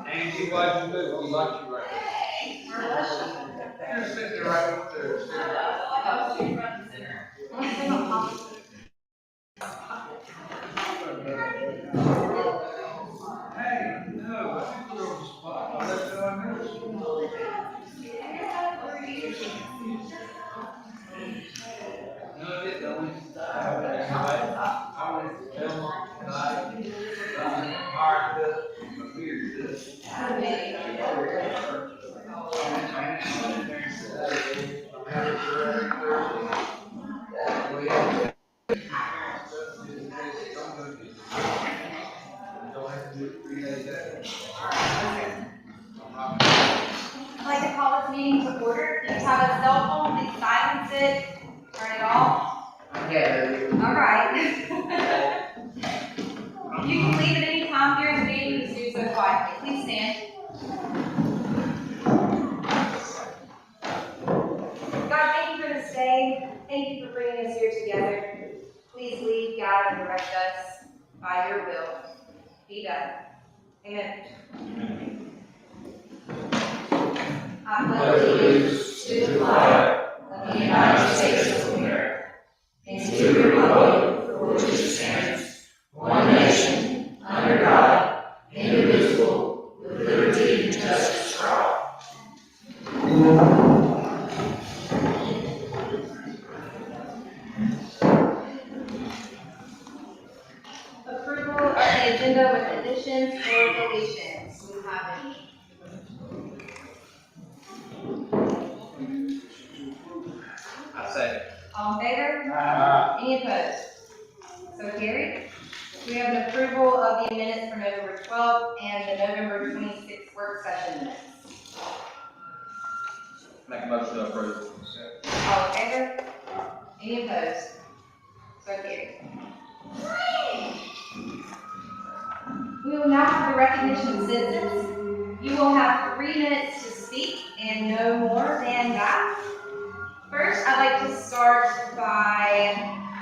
Nancy, why'd you move? We like you right now. You're sitting there right up there. I was sitting front and center. Hey, no, I think you're on the spot. I'll let you know I know. No, it don't. I went to Belmont tonight. Hired a beer this. I'd like to call this meeting to order. If you have a cell phone, please silence it. Turn it off. All right. You can leave at any time during the meeting. Just do so quietly. Please stand. God, thank you for this day. Thank you for bringing us here together. Please lead, guide, and direct us by your will. Be done. Amen. I pledge allegiance to the flag of the United States of America and to the republic for which it stands, one nation, under God, indivisible, with liberty and justice for all. Approval of the agenda with additions or deletions. Do we have any? I say. All in favor? Any opposed? So carried. We have an approval of the minutes for November 12th and the November 26th work session minutes. Make a motion to approve. All in favor? Any opposed? So carried. We will now have the recognition of citizens. You will have 3 minutes to speak and no more than that. First, I'd like to start by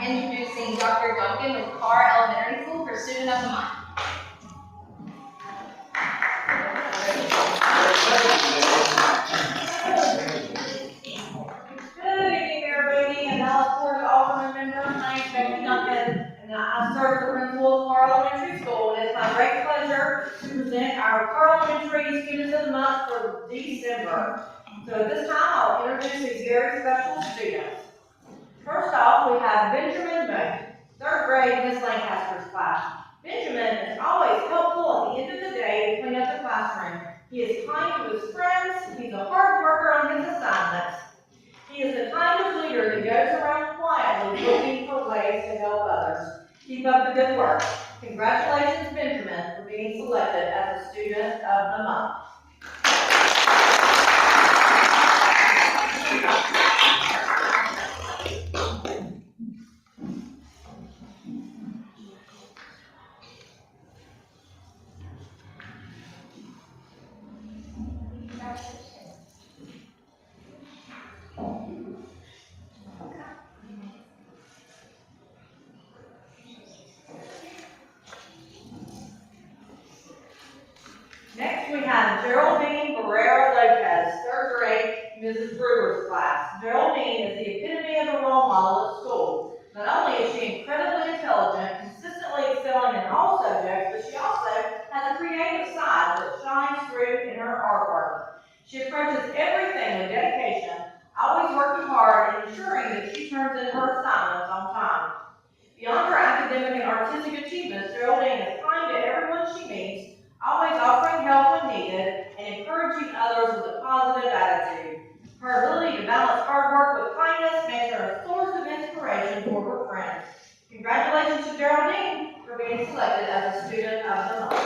introducing Dr. Duncan with Carr Elementary School for Student of the Month. Good evening, everybody, and I look forward to Aldermen members. My name is Becky Duncan, and I serve as the principal of Carr Elementary School. And it's my great pleasure to present our Carr Elementary Students of the Month for December. So at this time, I'll introduce these very special students. First off, we have Benjamin Moe, 3rd grade Miss Lancaster's class. Benjamin is always helpful at the end of the day to clean up the classroom. He is kind to his friends, he's a hard worker on his assignments. He is the kind of leader that goes around quietly looking for ways to help others. Keep up the good work. Congratulations, Benjamin, for being selected as a Student of the Month. Next, we have Geraldine Barrera Lopez, 3rd grade, Mrs. Brewer's class. Geraldine is the epitome of a role model at school. Not only is she incredibly intelligent, consistently excelling in all subjects, but she also has a creative side that shines through in her artwork. She approaches everything with dedication, always working hard and ensuring that she turns in her assignments on time. Beyond her academic and artistic achievements, Geraldine is kind to everyone she meets, always offering help when needed, and encouraging others with a positive attitude. Her ability to balance hard work with kindness makes her a source of inspiration for her friends. Congratulations to Geraldine for being selected as a student of the month.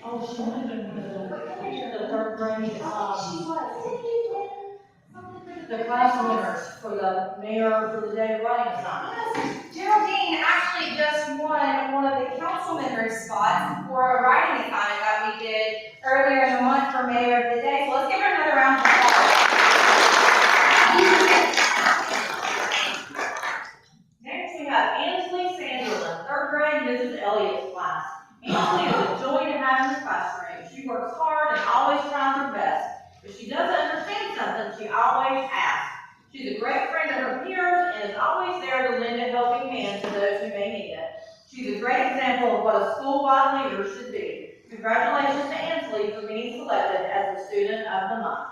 Oh, she might have been the third grade, the class winners for the mayor for the day running assignment. Geraldine actually just won one of the council member spots for a writing assignment that we did earlier in the month for Mayor of the Day. So let's give her another round of applause. Next, we have Ansley Sanderlin, third grade, Mrs. Elliott's class. Ansley is a joy to have in the classroom. She works hard and always tries her best. If she doesn't understand something, she always asks. She's a great friend to her peers and is always there to lend a helping hand to those who may need it. She's a great example of what a school-wide leader should be. Congratulations to Ansley for being selected as the student of the month.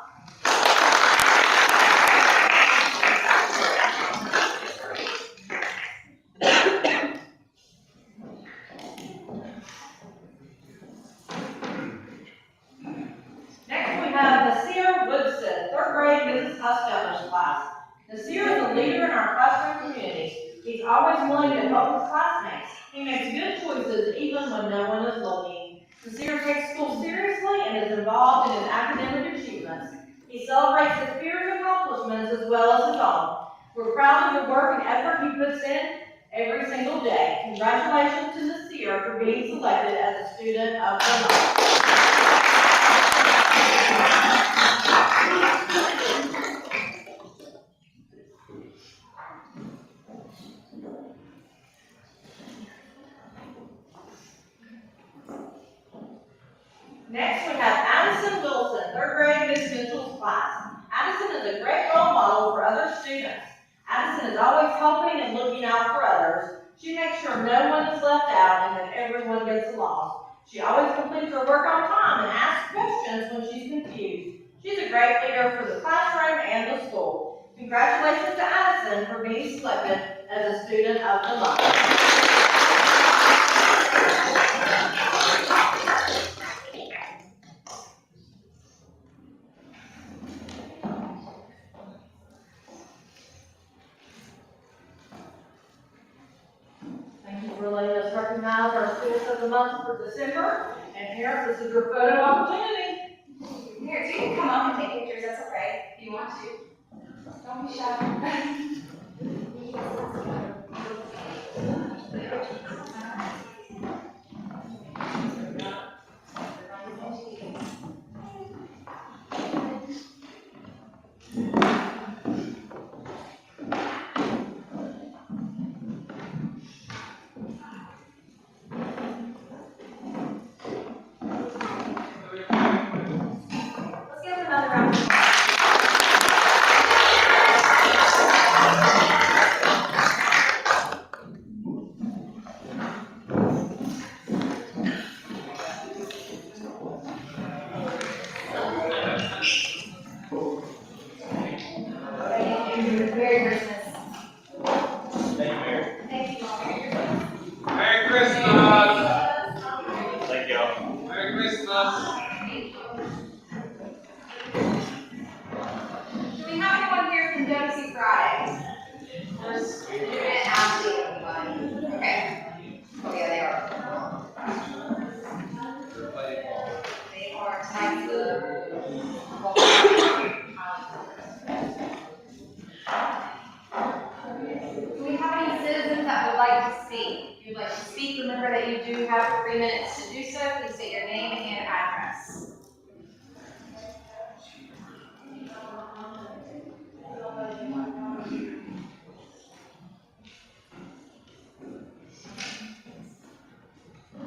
Next, we have Nasir Woodson, third grade, Mrs. Costello's class. Nasir is a leader in our classroom community. He's always willing to help his classmates. He makes good choices even when no one is looking. Nasir takes school seriously and is involved in his academic achievements. He celebrates his peers' accomplishments as well as his own. We're proud of the work and effort he puts in every single day. Congratulations to Nasir for being selected as a student of the month. Next, we have Addison Wilson, third grade, Miss Mitchell's class. Addison is a great role model for other students. Addison is always helping and looking out for others. She makes sure no one is left out and that everyone gets along. She always completes her work on time and asks questions when she's confused. She's a great leader for the classroom and the school. Congratulations to Addison for being selected as a student of the month. Thank you for letting us recognize our students of the month for December. And parents, this is your photo opportunity. Here, so you can come up and take pictures, that's okay, if you want to. Don't be shy. Let's give them another round of applause. Merry Christmas. Thank you, Mayor. Thank you all. Merry Christmas. Merry Christmas. Thank y'all. Merry Christmas. Do we have anyone here from Jonesy Friday? There's student athlete, everybody. Okay. Oh yeah, they are. They are tonight's Do we have any citizens that would like to speak? If you'd like to speak, remember that you do have 3 minutes to do so. Please state your name and address.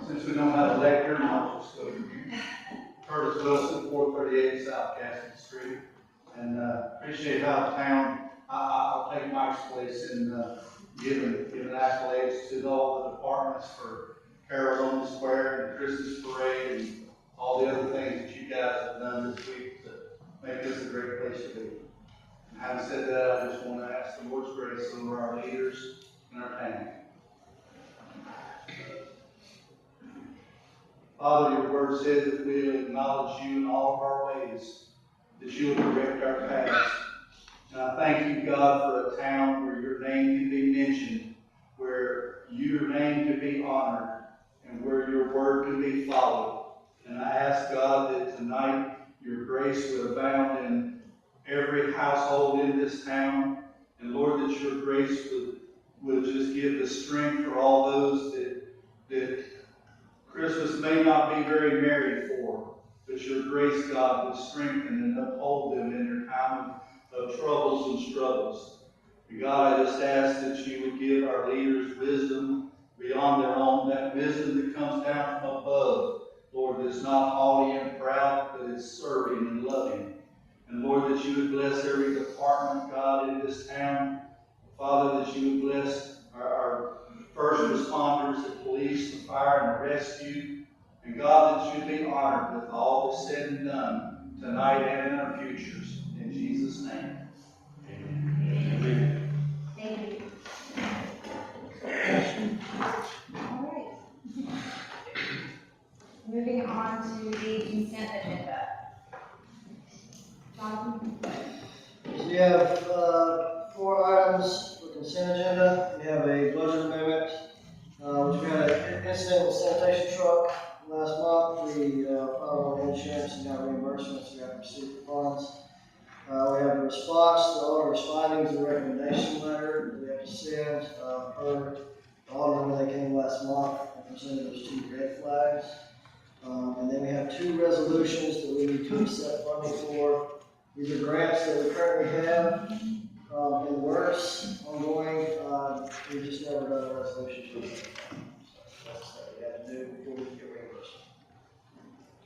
Since we don't have a lectern, I'll just go. Curtis Wilson, 438 South Castle Street. And appreciate how the town, I'll take Mike's place in giving accolades to all the departments for Carol on the Square and Christmas Parade and all the other things that you guys have done this week to make this a great place to be. And having said that, I just want to ask the Lord's grace over our leaders and our town. Father, your word says that we'll acknowledge you in all of our ways, that you will direct our paths. And I thank you, God, for a town where your name can be mentioned, where your name can be honored, and where your word can be followed. And I ask, God, that tonight your grace would abound in every household in this town. And Lord, that your grace would just give the strength for all those that Christmas may not be very merry for, but your grace, God, would strengthen and uphold them in their time of troubles and struggles. And God, I just ask that you would give our leaders wisdom beyond their own, that wisdom that comes down from above, Lord, that's not haughty and proud, but it's serving and loving. And Lord, that you would bless every department, God, in this town. Father, that you would bless our first responders, the police, the fire, and the rescue. And God, that you be honored with all that's said and done tonight and in our futures. In Jesus' name. Amen. Thank you. All right. Moving on to the consent agenda. Jonathan? We have 4 items for consent agenda. We have a budget amendment, which we had an incident with sanitation truck last month. We filed on insurance and got reimbursements. We have received funds. We have a response to the auditor's findings and recommendation letter that we have to send per the auditor when they came last month and presented those 2 red flags. And then we have 2 resolutions that we need to accept funding for. These are grants that we currently have in the works, ongoing. We just never done a resolution to it. So that's what we have to do before we get reimbursed.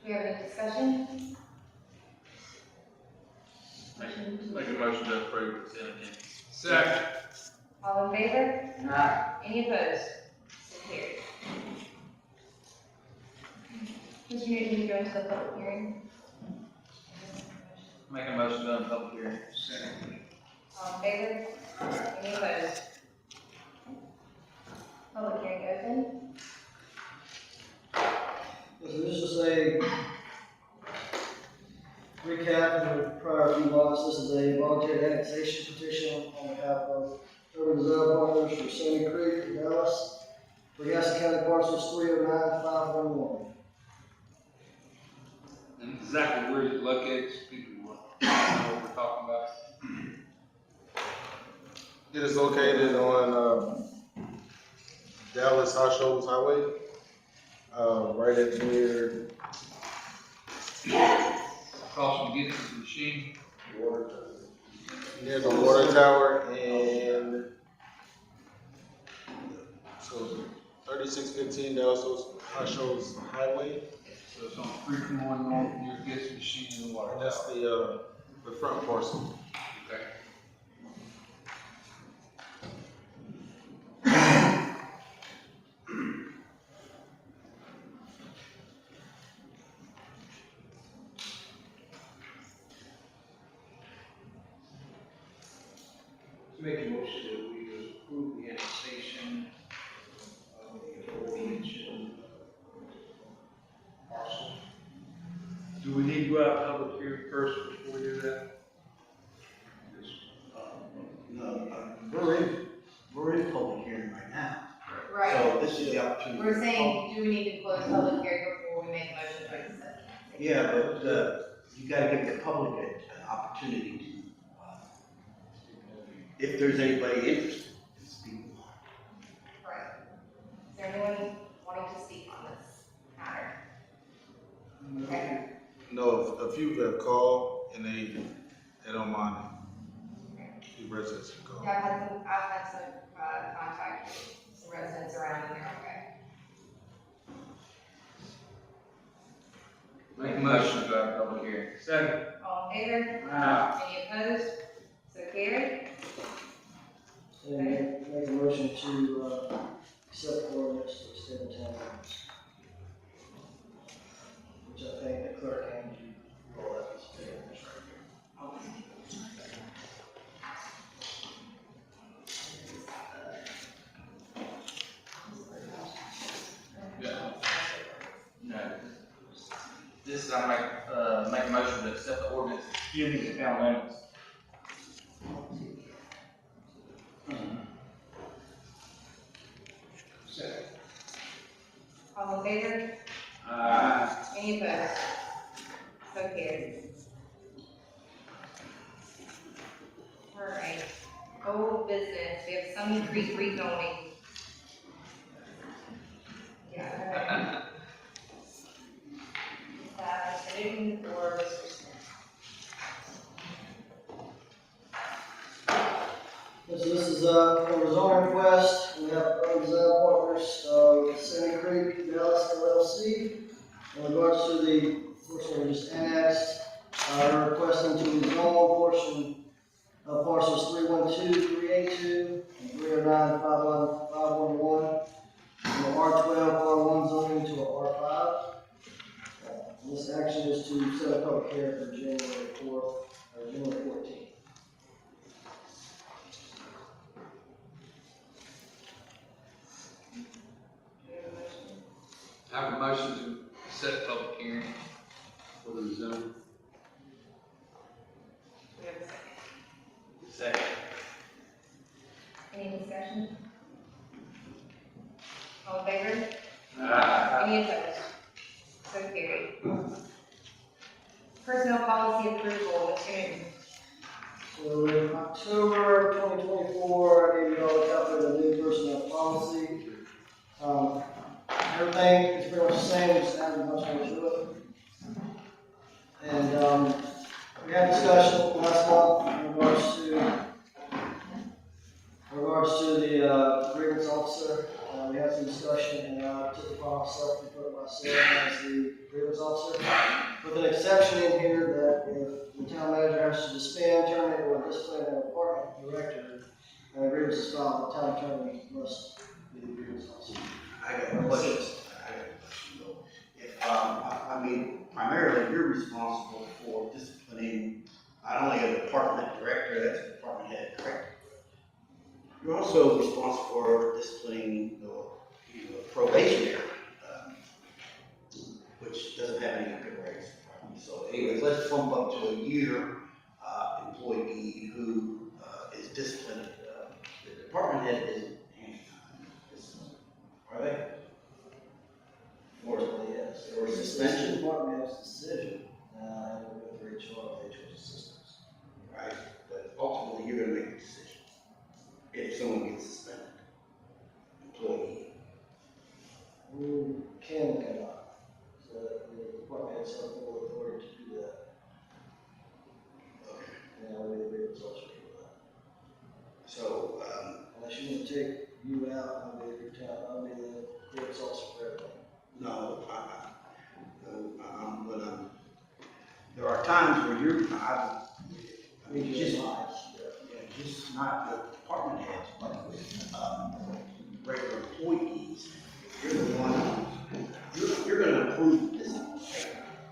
Do we have any discussion? Make a motion to approve consent agenda. Second. All in favor? Aye. Any opposed? So carried. Mr. Newton, you go into the public hearing. Make a motion to public hearing. Second. All in favor? Any opposed? Public hearing open. This is just a recap of the prior few months. This is a voluntary annexation petition on behalf of urban development partners for Sandy Creek in Dallas for Gaston County parcels 309-511. And exactly where it's located, so people will know what we're talking about. It is located on Dallas High Shoals Highway, right at near Across from Gibson's machine. near the water tower, and so 3615 Dallas High Shoals Highway. So it's on 321 North near Gibson's machine in the water tower. That's the front parcel. Okay. Make a motion that we approve the annexation of the aforementioned parcel. Do we need to go out public hearing first before we do that? No, we're in public hearing right now. Right. So this is the opportunity. We're saying, do we need to close public hearing before we make a motion for consent? Yeah, but, you gotta give the public an opportunity to, if there's anybody interested in speaking. Right. Is there anyone wanting to speak on this matter? Okay. No, a few have called and they don't mind it. A few residents have called. Yeah, I've had some contact with some residents around and they're okay. Make a motion to go out public hearing. Second. All in favor? Aye. Any opposed? So carried. And make a motion to accept the ordinance to extend the town limits. Which I think the clerk can do all that. Yeah. No. This is, I make a motion to accept the ordinance extending the town limits. Second. All in favor? Any opposed? So carried. All right, old business, we have Sunny Creek rezoning. Yeah. Sitting for Mr. Smith. So this is a zoning request. We have design partners, Sandy Creek, Dallas LLC. In regards to the portion we just annexed, we're requesting to rezone portion of parcels 312, 382, and 309, 511, from the R12, R1 zoning to a R5. This action is to set a public hearing for January 4th, or January 14th. I have a motion to set public hearing for the zone. We have a second. Second. Any discussion? All in favor? Aye. Any opposed? So carried. Personnel policy approval, Mr. Newton. So in October 2024, I gave you all a copy of the new personnel policy. Everything is pretty much the same, just added a bunch more to it. And we had discussion last month in regards to the grievance officer. We had some discussion, and I took it upon myself to put myself as the grievance officer, with an exception in here that if the town manager has to suspend, terminate, or discipline a department director, and a grievance is filed, the town attorney must be the grievance officer. I got a question. Though. If, I mean, primarily you're responsible for disciplining not only a department director, that's a department head, correct? You're also responsible for disciplining the probationary, which doesn't have any good rates. So anyways, let's bump up to a year employee who is disciplined. The department head isn't disciplined, are they? Unfortunately, yes. Or suspension. The department has a decision, and with HR systems. Right, but ultimately you're gonna make the decision. If someone gets suspended, employee. We can and cannot. So the department has some full authority to do that. Okay. And we the grievance officer for that. So, Unless you want to take you out, I'll be the grievance officer for everything. no, there are times where I mean, just not the department heads, but with, regular employees. You're the one, you're gonna approve this.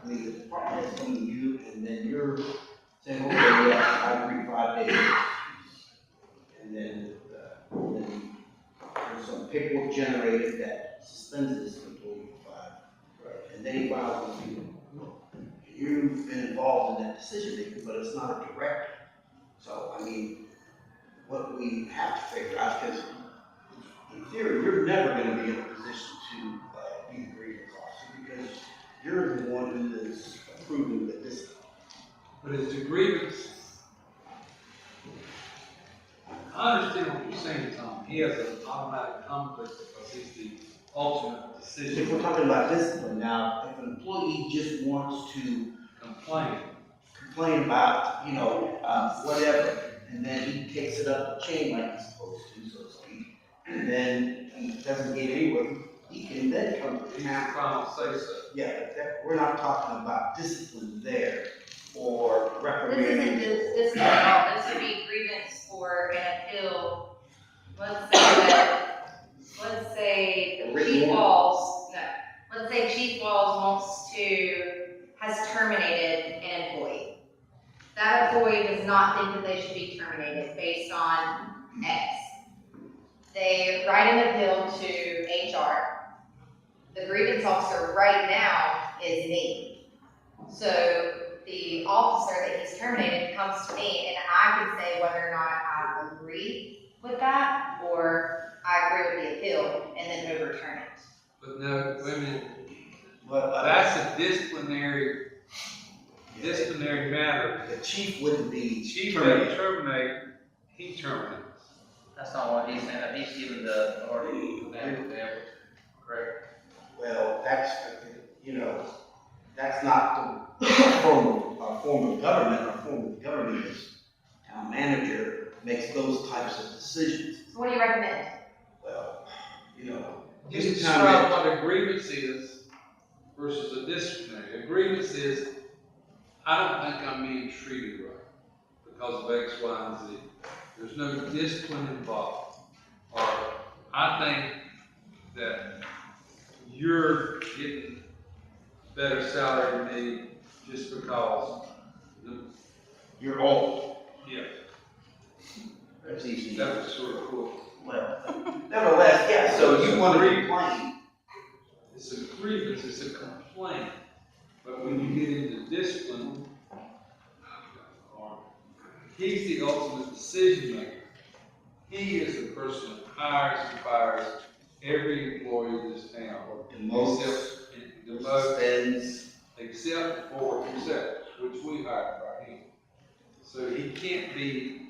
I mean, the department head's coming to you, and then you're saying, okay, yeah, I agree 5 days. And then there's some paperwork generated that suspends this employee for 5. Right. And then he files with you. You've been involved in that decision making, but it's not a director. So, I mean, what we have to figure out, because in theory, you're never going to be in a position to be the grievance officer, because you're the one who is approving the discipline. But it's the grievance. I understand what you're saying, Tom. He has an automatic conflict because he's the ultimate If decision. we're talking about discipline now, if an employee just wants to complain about, whatever, and then he takes it up the chain like he's supposed to, so to speak, and then he doesn't get anywhere, he can then come to the He's town. the final say so. Yeah, but we're not talking about discipline there, or This reprimanding. isn't this at all, this would be grievance for an appeal. Let's say Chief Walls, let's say Chief Walls has terminated an employee. That employee does not think that they should be terminated based on X. They write an appeal to HR. The grievance officer right now is me. So the officer that he's terminated comes to me and I can say whether or not I agree with that or I agree with the appeal and then overturn it. But no, wait a minute, But that's a disciplinary matter. the chief wouldn't be Chief terminated. doesn't terminate, he terminates. That's not what he's saying, that he's given the authority to them, correct? Well, that's, that's not the form of government. Our form of government is town manager makes those types of decisions. So what do you recommend? Well, Just any time describe that- what a grievance is versus a disciplinary. A grievance is, I don't think I'm being treated right because of X, Y, and Z. There's no discipline involved. Or I think that you're getting better salary than me just because, you're old. yeah, That's easy. that was sort of cool. Well, nevertheless, yeah, so you want to complain. It's a grievance, it's a complaint. But when you get into discipline, he's the ultimate decision maker. He is the person that hires and fires every employee of this town. Demotes, Except for himself, which we hired by him. So he can be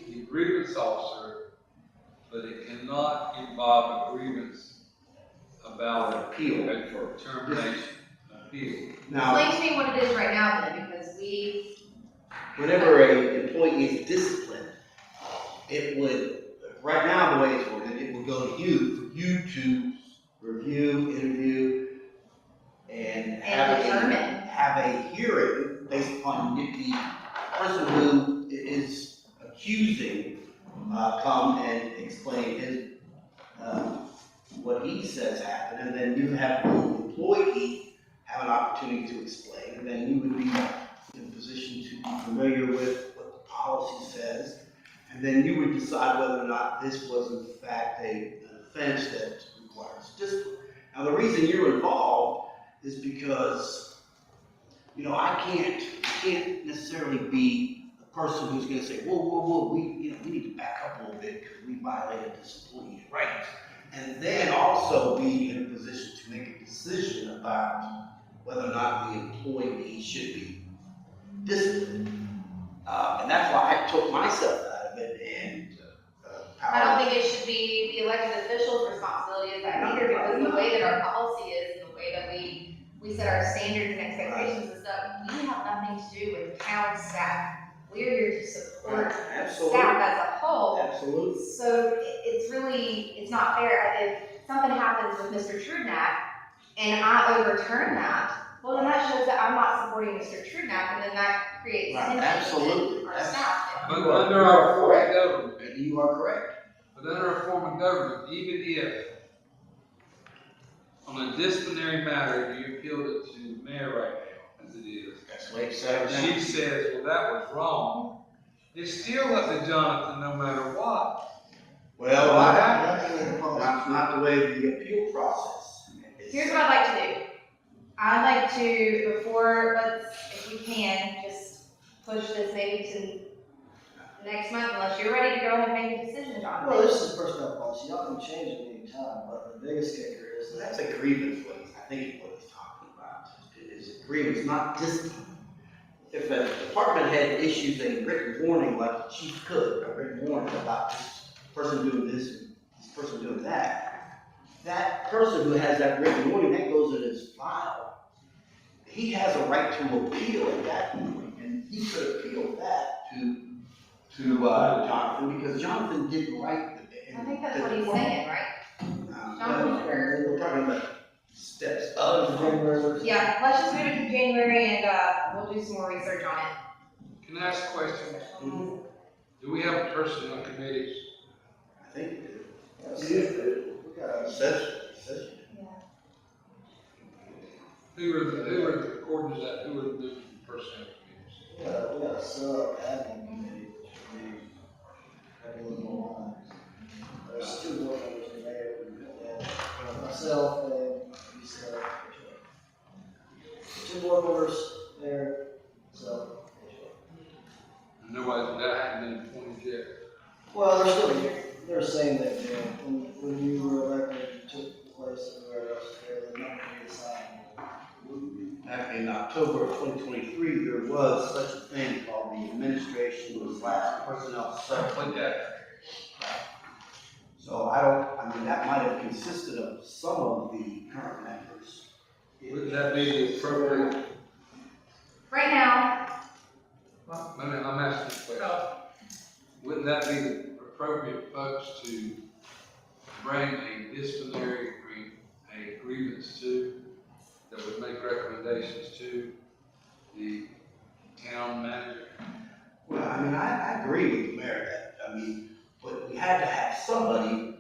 the grievance officer, but it cannot involve a grievance about An appeal. a termination, appeal. Now, Explain to me what it is right now then, because whenever an employee is disciplined, it would, right now, the way it's worded, it would go to you, for you to review, interview, and have a hearing based upon the person who is accusing, come and explain his, what he says happened, and then you have the employee have an opportunity to explain, and then you would be in a position to be familiar with what the policy says, and then you would decide whether or not this was in fact an offense that requires discipline. Now, the reason you're involved is because, I can't necessarily be the person who's going to say, whoa, we need to back up a little bit because we violated this employee's rights, and then also be in a position to make a decision about whether or not the employee should be disciplined. And that's why I took myself out of it and I don't think it should be the elected official's responsibility as that either, because the way that our policy is, and the way that we set our standards and expectations and stuff, we have nothing to do with town staff. We're here to support Absolutely. staff as a whole. Absolutely. So it's not fair. If something happens with Mr. Trudnak and I overturn that, well, then that shows that I'm not supporting Mr. Trudnak, and then that creates Right, tension absolutely. in our staff. But under our form of government, You are correct. but under our form of government, even if on a disciplinary matter, you appealed it to the mayor right now, as it is, That's the way it's set up now. she says, well, that was wrong, it's still up to Jonathan no matter what. Well, That's not the way the appeal process is. Here's what I'd like to do. I'd like to, if we can, just push this maybe to next month, unless you're ready to go ahead and make a decision, Jonathan. Well, this is personnel policy, y'all can change it any time, but the biggest kicker is So that that's a grievance, I think is what he's talking about, is a grievance, not discipline. If a department head issues a written warning, like the chief could, a written warning about this person doing this and this person doing that, that person who has that written warning, that goes in his file. He has a right to appeal at that point, and he could appeal that to Jonathan, because Jonathan didn't write the. I think that's what he's saying, right? Well, we're talking about steps of. Yeah, let's just move it to January and, we'll do some more research on it. Can I ask a question? Do we have a personnel committee? I think it is. we got It says you do. Who are the, according to that, who are the personnel committees? we got a sub-admin committee, which would be a little more lines. There's two board members in there, myself and Lisa, Nobody's, that hasn't been appointed yet. Well, they're saying that, you know, when you were elected, you took place everywhere else, they're not going to be assigned. Back in October of 2023, there was such a thing called the administration / personnel subcommittee. So I mean, that might have consisted of some of the current members. Wouldn't that be the appropriate, Right now, I'm asking a question. Wouldn't that be the appropriate folks to bring a disciplinary, a grievance to, that would make recommendations to the town manager? Well, I mean, I agree with the mayor that, I mean, but we had to have somebody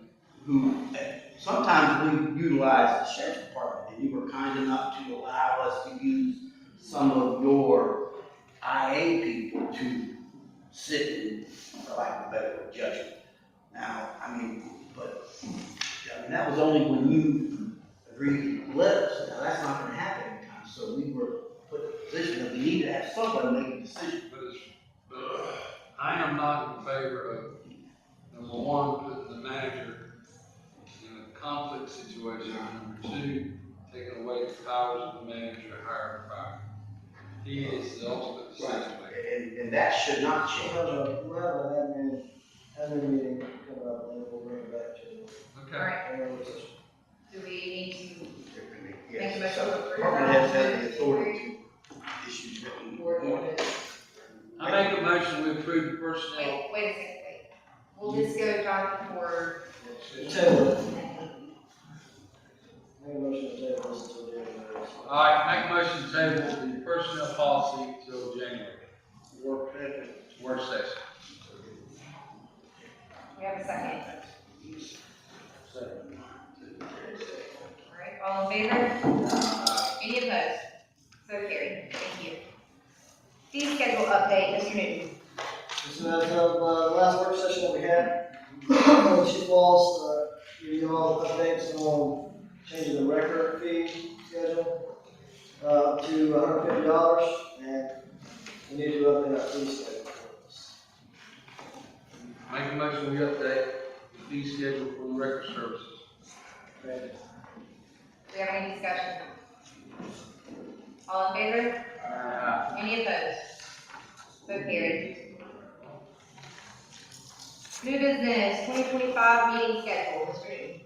who, sometimes we utilize the sheriff's department, and you were kind enough to allow us to use some of your IA people to sit in, for lack of a better word, judgment. Now, I mean, but, I mean, that was only when you agreed to let us. Now, that's not gonna happen anytime, so we were put in a position that we need to have somebody make a decision. But I am not in favor of, number one, putting the manager in a conflict situation, number two, taking away the powers of the manager to hire and fire. He is the ultimate decision maker. And that should not change. We'll have an admin meeting coming up, and then we'll bring it back to you. Okay. alright, do we need to Yes, Make a motion so to approve department that. heads have the authority to issue written warnings. I make a motion, we approve the personnel. wait a second, wait. We'll just go, Jonathan, for, Table. Make a motion to table this until January. All right, make a motion to table the personnel policy till January. Work session. we have a second. Alright, all in favor? Any opposed? So carried, thank you. Fee schedule update, Mr. Newton. So as of the last work session that we had, Chief Walls, gave you all updates on changing the record fee schedule to $150, and we need to update our fee schedule. Make a motion, we update the fee schedule for the record services. Okay. Do we have any discussion? All in favor? Any opposed? So carried. New business, 2025 meeting schedule, Mr. Newton.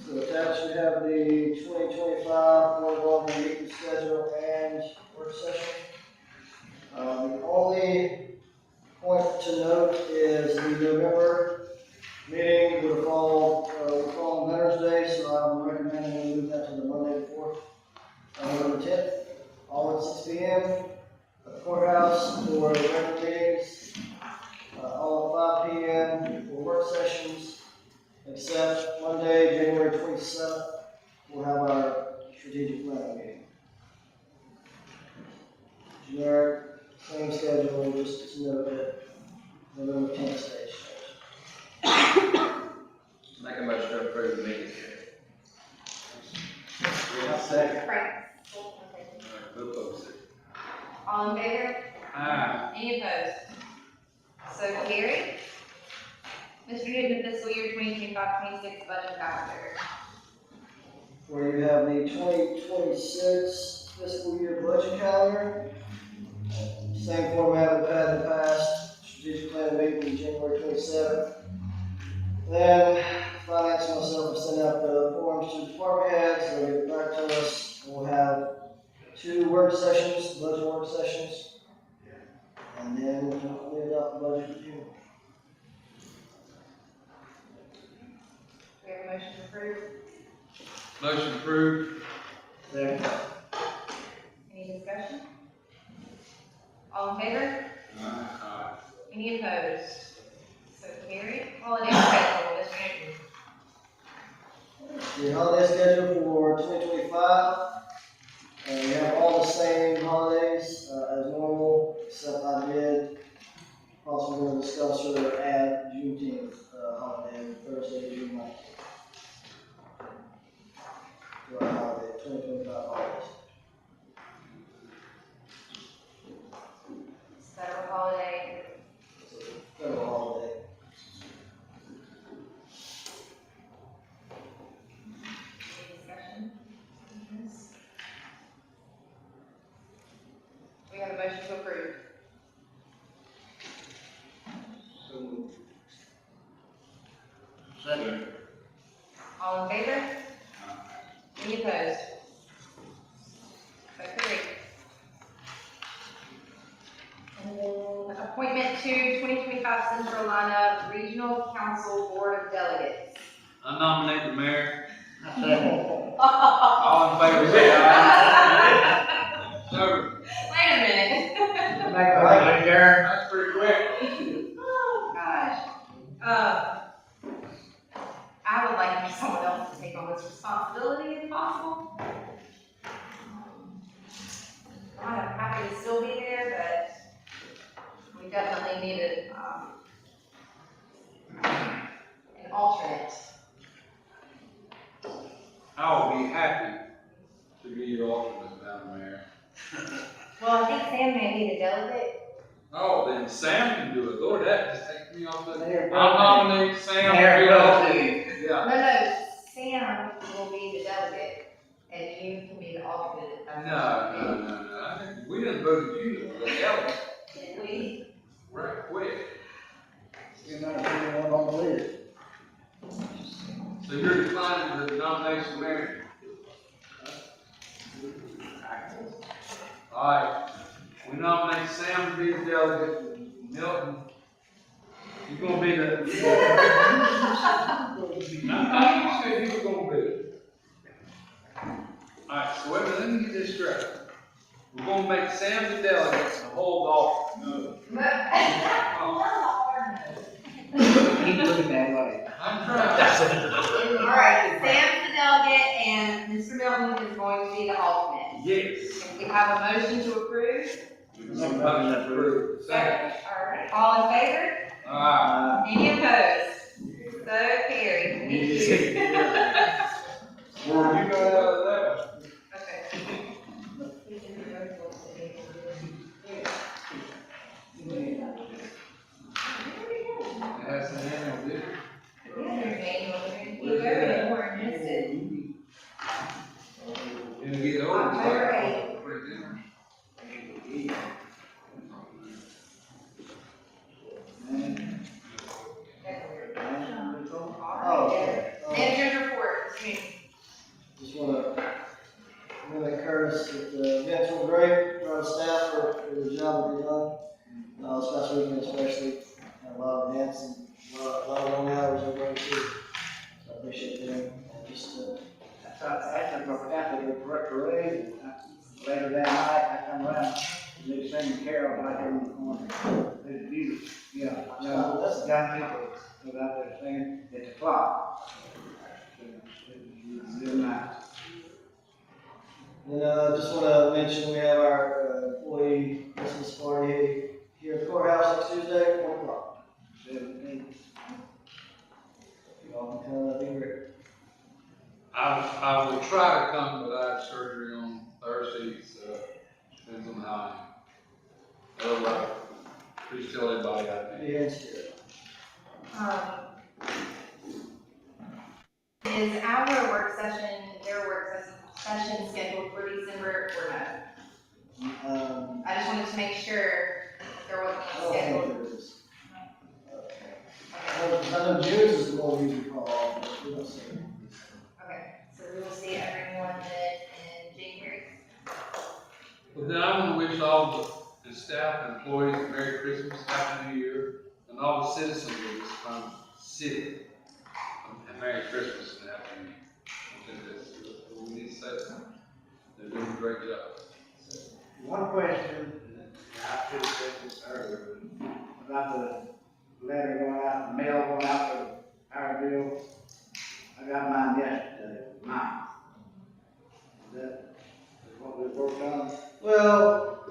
So attached, we have the 2025 Board of Aldermen meeting schedule and work session. The only point to note is the November meeting would fall on Veterans Day, so I'm recommending we move that to the Monday before, November 10th, all at 6 p.m. at the courthouse for regular meetings, all at 5 p.m. for work sessions, except Monday, January 27th, we'll have our strategic planning meeting. Generic, same schedule, just note that November 10th stays. Make a motion to approve the meeting schedule. Second. Frank. All in favor? Any opposed? So carried. Mr. Newton, fiscal year 2025-26 budget calendar. Where you have the 2026 fiscal year budget calendar. Same format we've had in the past, strategic plan meeting January 27th. Then finance and myself will send out the forms to department heads, they'll get it back to us. We'll have 2 work sessions, budget work sessions. And then we'll adopt the budget in June. We have a motion to approve. Motion approved. There. Any discussion? All in favor? Any opposed? So carried. Holiday schedule, Mr. Newton. The holiday schedule for 2025, we have all the same holidays as normal, except I did possibly want to discuss or add Juneteenth holiday, Thursday, June 19th. To our holiday, 2025 holidays. Federal holiday All in favor? Any opposed? So carried. And then appointment to 2025 Central Lineup Regional Council Board of Delegates. I nominate the mayor. Wait All in favor, say aye. So, a minute. that's pretty quick. Oh, gosh. I would like for someone else to take on this responsibility if possible. I'm happy to still be there, but we definitely needed, an alternate. I will be happy to be your alternate, Madam Mayor. Well, I think Sam may be the delegate. Oh, then Sam can do it. Lord, that just takes me off the. Mayor I'll nominate Sam to be the alternate. Yeah. No, Sam will be the delegate, and you can be the alternate. No. I think we didn't vote you to the delegate. Did we? Right quick. You're not the only one on the list. So you're declining the nomination, Mayor? All right. We nominate Sam to be the delegate. Milton, you're gonna be the. I said you were gonna be it. All right. So wait a minute. Let me get this straight. We're gonna make Sam the delegate and hold off. No. Keep looking that way. I'm trying. All right, Sam's the delegate, and Mr. Milton is going to be the alternate. Yes. If we have a motion to approve. Motion approved. Second. All right, all in favor? All right. Any opposed? So carried. Thank you. Where you got out of that? Okay. That's an annual bid. You voted for and missed it. Gonna get over. October 8th. For dinner. All right, Manager's report, excuse me. Just wanna mimic Curtis, that the events were great, proud of staff for the job that they done. This past weekend especially, had a lot of events and a lot of long hours everybody too. So I appreciate them, and just, After the parade, later that night, I come around, and they sing carol back in the corner. It's beautiful, yeah. That's- Young people was out there singing at the clock. It was real nice. And, just wanna mention, we have our, employee Christmas party here at the courthouse next Tuesday, 4 o'clock. 17. You all can come, that'd be great. I will try to come, but I have surgery on Thursday, so depends on how I am. Otherwise, please tell everybody I Be think. here in spirit. Is our work session, their work session scheduled for December or no? I just wanted to make sure there wasn't I one don't scheduled. think there is. I know June's is the one we call, but we don't see it. Okay, so we will see everyone in January. Well, then I want to wish all the staff and employees a Merry Christmas, Happy New Year, and all the citizens of this fine city. A Merry Christmas and Happy New Year. I think that's what we need to say. They're doing a great job. One question, and I should have said this earlier, about the letter going out, the mail going out for our bill. I got mine yesterday, mine. Is that what we worked on? Well,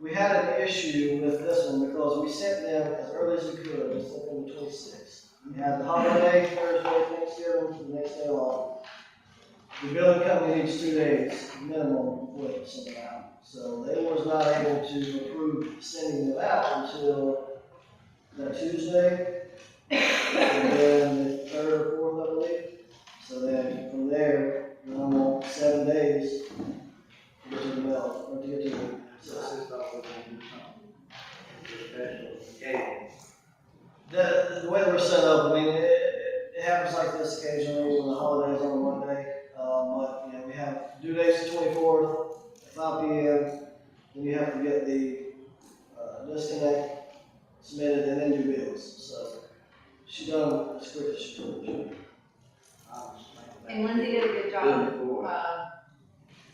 we had an issue with this one because we sent them as early as we could, we sent them the 26th. We had the holiday, Thursday, Thanksgiving, the next day off. The billing company needs 2 days minimum before they send it out. So they was not able to approve sending them out until that Tuesday, and then the 3rd or 4th, I believe. So then from there, we're almost 7 days to get to the mail, or to get to the. So I just thought we were gonna do something. Special, yeah. The way we're set up, I mean, it happens like this occasionally when the holiday's on Monday. But, you know, we have due dates the 24th, 5 p.m. Then you have to get the, disconnect submitted and then do bills. So she done as quick as she could. And Lindsay did a good job of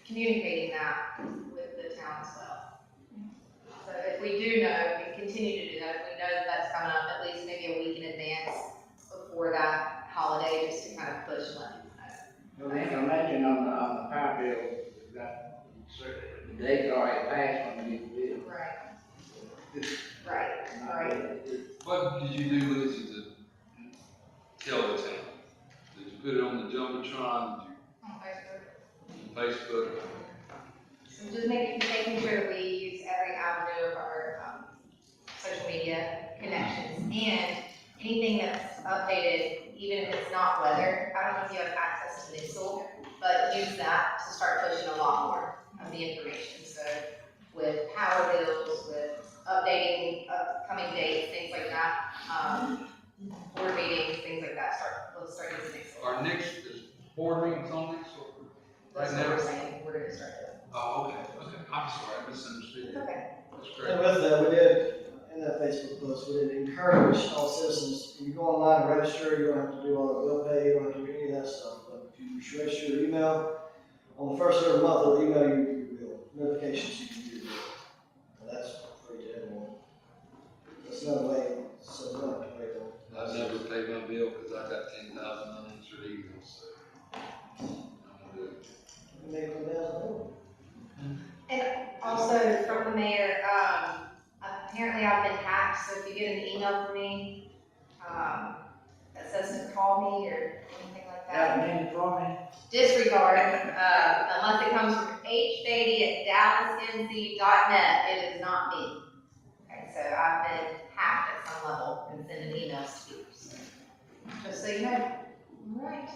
communicating that with the town as well. So if we do know, we continue to do that, if we know that that's coming up, at least maybe a week in advance before that holiday, just to kind of push and let people know. The information on the power bill, that certain dates already passed when we get the bill. Right. What did you do, Lizzie, to tell the town? Did you put it on the Jumbotron? Did you, on Facebook? So just making sure that we use every avenue of our social media connections, and anything that's updated, even if it's not weather. I don't know if you have access to Nixle, but use that to start pushing a lot more of the information. So with power bills, with updating upcoming dates, things like that, board meetings, things like that, let's start using Nixle. Our next is board meetings on Nixle? That's Right what now? we're saying, we're gonna start doing. Oh, okay, I'm sorry, I misunderstood. It's okay. That's great. And with that, we did, in that Facebook post, we did encourage all citizens, when you go online and register, you don't have to do all the bill pay, you don't have to do any of that stuff. But if you should register your email, on the first of every month, it'll email you your bill, notifications you can do your bill. And that's free to everyone. That's another way, so you don't have to wait on. I've never paid my bill because I got 10,000 unanswered emails, so I'm gonna do it. You may come down. And also from the mayor, apparently I've been hacked, so if you get an email from me, that says to call me or anything like that, Got a minute for me? disregard, unless it comes from hbeatty@dallasnc.net, it is not me. Okay, so I've been hacked at some level and sending emails to you, so, just so you know. All right.